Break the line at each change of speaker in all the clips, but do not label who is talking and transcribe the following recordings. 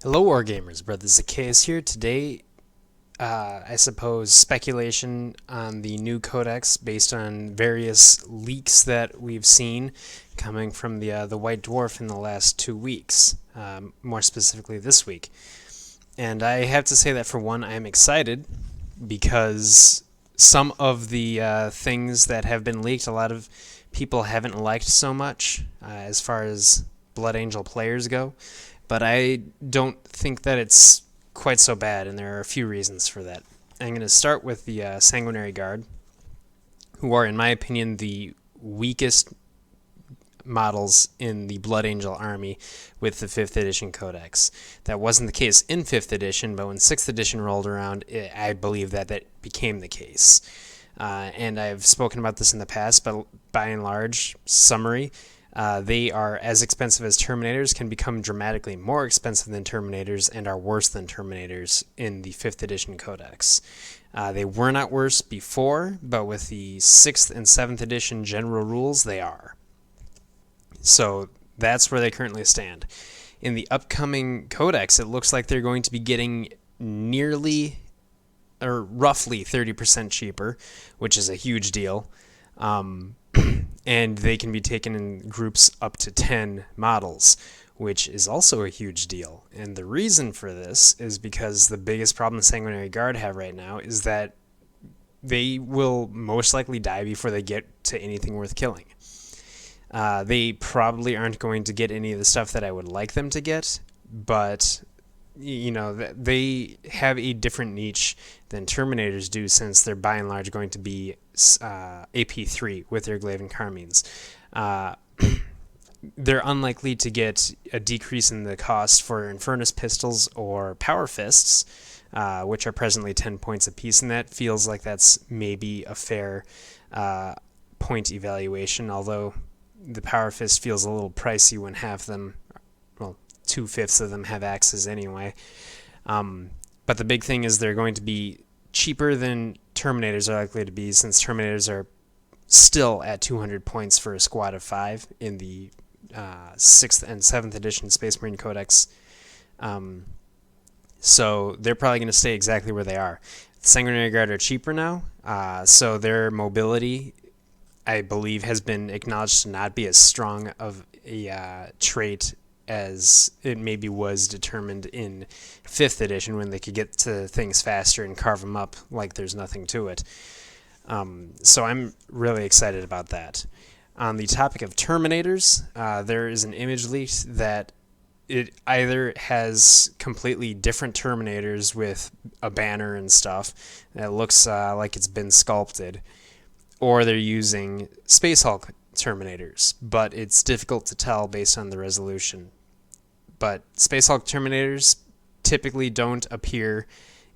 Hello, Wargamers. Brother Zachareus here. Today, I suppose, speculation on the new Codex based on various leaks that we've seen coming from the White Dwarf in the last 2 weeks, more specifically this week. And I have to say that, for one, I am excited because some of the things that have been leaked, a lot of people haven't liked so much as far as Blood Angel players go. But I don't think that it's quite so bad, and there are a few reasons for that. I'm going to start with the Sanguinary Guard, who are, in my opinion, the weakest models in the Blood Angel army with the 5th edition Codex. That wasn't the case in 5th edition, but when 6th edition rolled around, I believe that became the case. And I've spoken about this in the past, but by and large, summary, they are as expensive as Terminators, can become dramatically more expensive than Terminators, and are worse than Terminators in the 5th edition Codex. They were not worse before, but with the 6th and 7th edition general rules, they are. So that's where they currently stand. In the upcoming Codex, it looks like they're going to be getting nearly or roughly 30% cheaper, which is a huge deal. And they can be taken in groups up to 10 models, which is also a huge deal. And the reason for this is because the biggest problem the Sanguinary Guard have right now is that they will most likely die before they get to anything worth killing. They probably aren't going to get any of the stuff that I would like them to get, but they have a different niche than Terminators do, since they're by and large going to be AP3 with their Glaive and Carmines. They're unlikely to get a decrease in the cost for Infernus pistols or Power Fists, which are presently 10 points apiece, and that feels like that's maybe a fair point evaluation, although the Power Fist feels a little pricey when half them, well, 2/5 of them have axes anyway. But the big thing is they're going to be cheaper than Terminators are likely to be, since Terminators are still at 200 points for a squad of 5 in the 6th and 7th edition Space Marine Codex. So they're probably going to stay exactly where they are. The Sanguinary Guard are cheaper now, so their mobility, I believe, has been acknowledged to not be as strong of a trait as it maybe was determined in 5th edition, when they could get to things faster and carve them up like there's nothing to it. So I'm really excited about that. On the topic of Terminators, there is an image leaked that it either has completely different Terminators with a banner and stuff that looks like it's been sculpted, or they're using Space Hulk Terminators, but it's difficult to tell based on the resolution. But Space Hulk Terminators typically don't appear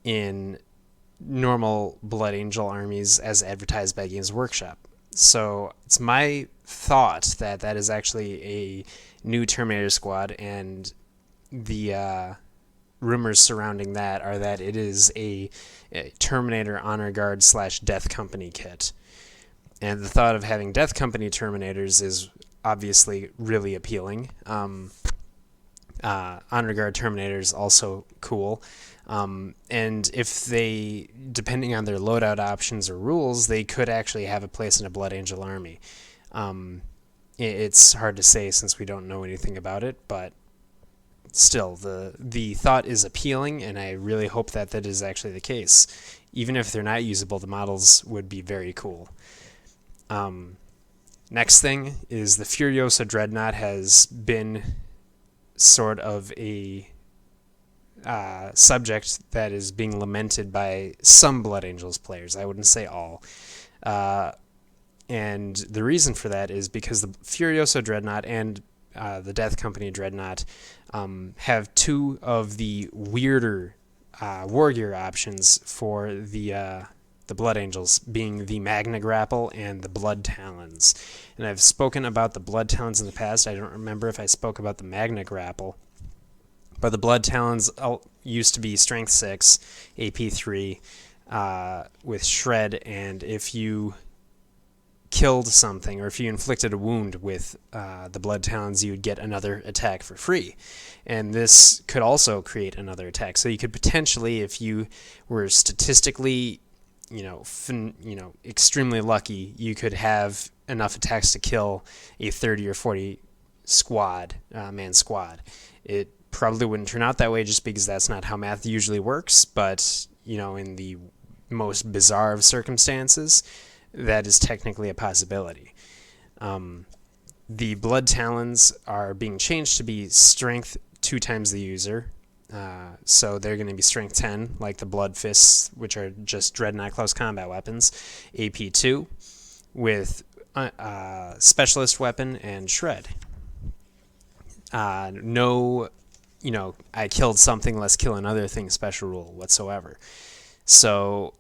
in normal Blood Angel armies as advertised by Games Workshop. So it's my thought that that is actually a new Terminator squad, and the rumors surrounding that are that it is a Terminator Honor Guard / Death Company kit. And the thought of having Death Company Terminators is obviously really appealing. Honor Guard Terminators also cool. And if they, depending on their loadout options or rules, they could actually have a place in a Blood Angel army. It's hard to say since we don't know anything about it, but still, the thought is appealing, and I really hope that that is actually the case. Even if they're not usable, the models would be very cool. Next thing is the Furiosa Dreadnought has been sort of a subject that is being lamented by some Blood Angels players. I wouldn't say all. And the reason for that is because the Furiosa Dreadnought and the Death Company Dreadnought have two of the weirder war gear options for the Blood Angels, being the Magna Grapple and the Blood Talons. And I've spoken about the Blood Talons in the past. I don't remember if I spoke about the Magna Grapple. But the Blood Talons used to be Strength 6, AP 3, with Shred, and if you killed something, or if you inflicted a wound with the Blood Talons, you would get another attack for free. And this could also create another attack. So you could potentially, if you were statistically, extremely lucky, you could have enough attacks to kill a 30 or 40 man squad. It probably wouldn't turn out that way just because that's not how math usually works, but in the most bizarre of circumstances, that is technically a possibility. The Blood Talons are being changed to be strength 2 times the user. So they're going to be strength 10, like the Blood Fists, which are just Dreadnought close combat weapons. AP 2 with specialist weapon and shred. No, I killed something, let's kill another thing special rule whatsoever. So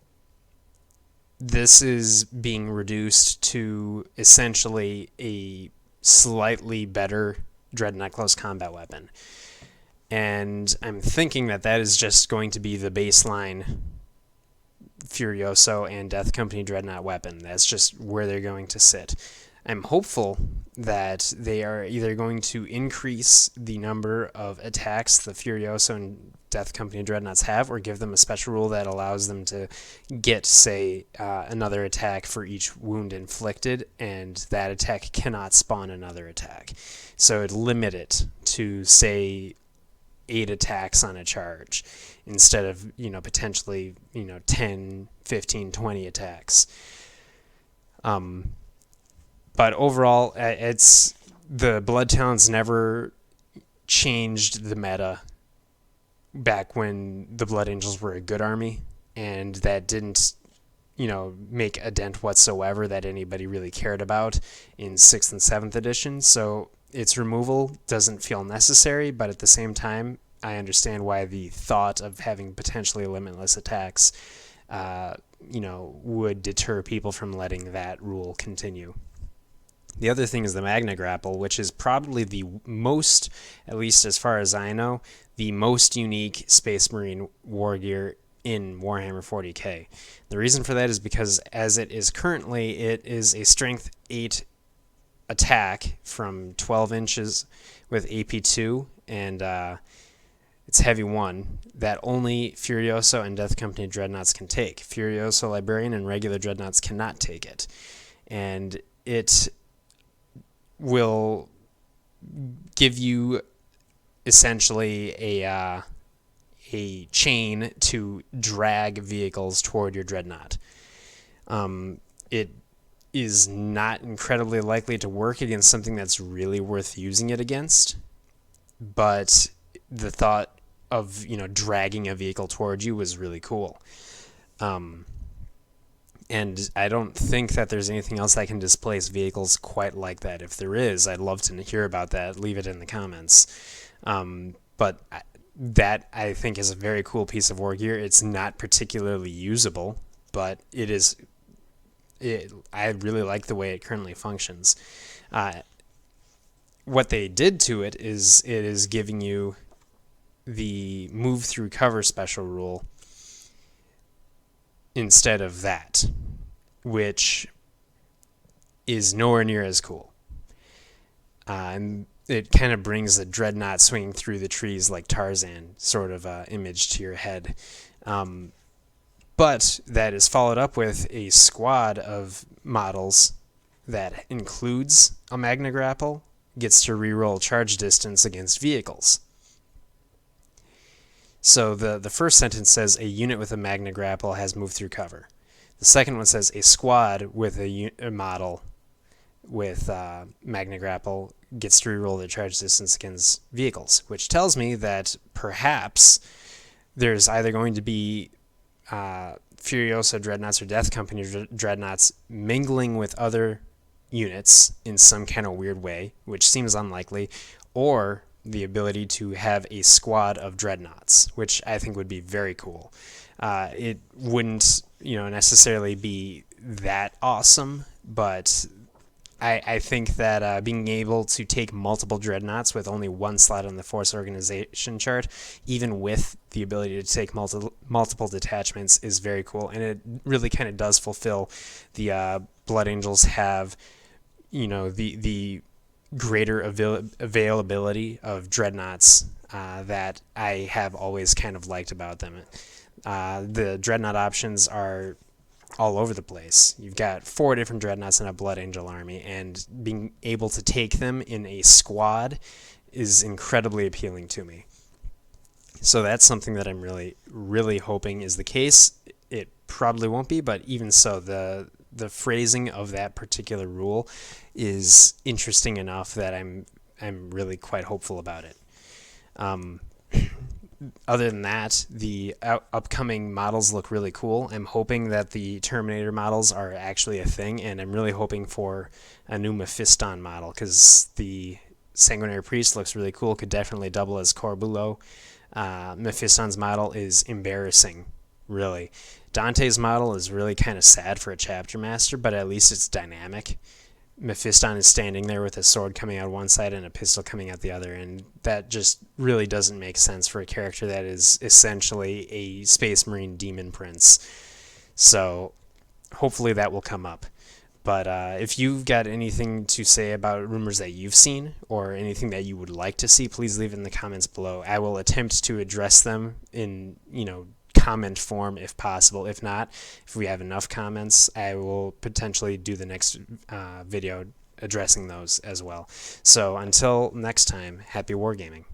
this is being reduced to essentially a slightly better Dreadnought close combat weapon. And I'm thinking that is just going to be the baseline Furioso and Death Company Dreadnought weapon. That's just where they're going to sit. I'm hopeful that they are either going to increase the number of attacks the Furioso and Death Company Dreadnoughts have, or give them a special rule that allows them to get, say, another attack for each wound inflicted, and that attack cannot spawn another attack. So it'd limit it to, say, 8 attacks on a charge instead of, potentially, 10, 15, 20 attacks. But overall, it's the Blood Talons never changed the meta back when the Blood Angels were a good army, and that didn't, make a dent whatsoever that anybody really cared about in 6th and 7th edition. So its removal doesn't feel necessary, but at the same time, I understand why the thought of having potentially limitless attacks, would deter people from letting that rule continue. The other thing is the Magna Grapple, which is probably the most, at least as far as I know, the most unique Space Marine war gear in Warhammer 40k. The reason for that is because as it is currently, it is a strength 8 attack from 12 inches with AP2, and it's heavy 1 that only Furioso and Death Company Dreadnoughts can take. Furioso Librarian and regular Dreadnoughts cannot take it. And it will give you essentially a chain to drag vehicles toward your Dreadnought. It is not incredibly likely to work against something that's really worth using it against, but the thought of dragging a vehicle toward you was really cool. And I don't think that there's anything else that can displace vehicles quite like that. If there is, I'd love to hear about that. Leave it in the comments. But that, I think, is a very cool piece of war gear. It's not particularly usable, but it is. I really like the way it currently functions. What they did to it is giving you the move through cover special rule instead of that, which is nowhere near as cool. And it kind of brings the Dreadnought swinging through the trees like Tarzan sort of image to your head. But that is followed up with a squad of models that includes a Magna Grapple, gets to reroll charge distance against vehicles. So the first sentence says a unit with a Magna Grapple has moved through cover. The second one says a squad with a model with Magna Grapple gets to reroll their charge distance against vehicles, which tells me that perhaps there's either going to be Furioso Dreadnoughts or Death Company Dreadnoughts mingling with other units in some kind of weird way, which seems unlikely, or the ability to have a squad of Dreadnoughts, which I think would be very cool. It wouldn't, necessarily be that awesome, but I think that being able to take multiple Dreadnoughts with only one slot on the Force Organization chart, even with the ability to take multiple detachments, is very cool, and it really kind of does fulfill the Blood Angels have, the greater availability of dreadnoughts that I have always kind of liked about them. The dreadnought options are all over the place. You've got 4 different dreadnoughts in a Blood Angel army, and being able to take them in a squad is incredibly appealing to me. So that's something that I'm really, really hoping is the case. It probably won't be, but even so, the phrasing of that particular rule is interesting enough that I'm really quite hopeful about it. Other than that, the upcoming models look really cool. I'm hoping that the Terminator models are actually a thing, and I'm really hoping for a new Mephiston model, because the Sanguinary Priest looks really cool, could definitely double as Corbulo. Mephiston's model is embarrassing, really. Dante's model is really kind of sad for a Chapter Master, but at least it's dynamic. Mephiston is standing there with a sword coming out one side and a pistol coming out the other, and that just really doesn't make sense for a character that is essentially a Space Marine demon prince. So hopefully that will come up. But if you've got anything to say about rumors that you've seen or anything that you would like to see, please leave it in the comments below. I will attempt to address them in, comment form if possible. If not, if we have enough comments, I will potentially do the next video addressing those as well. So until next time, happy wargaming.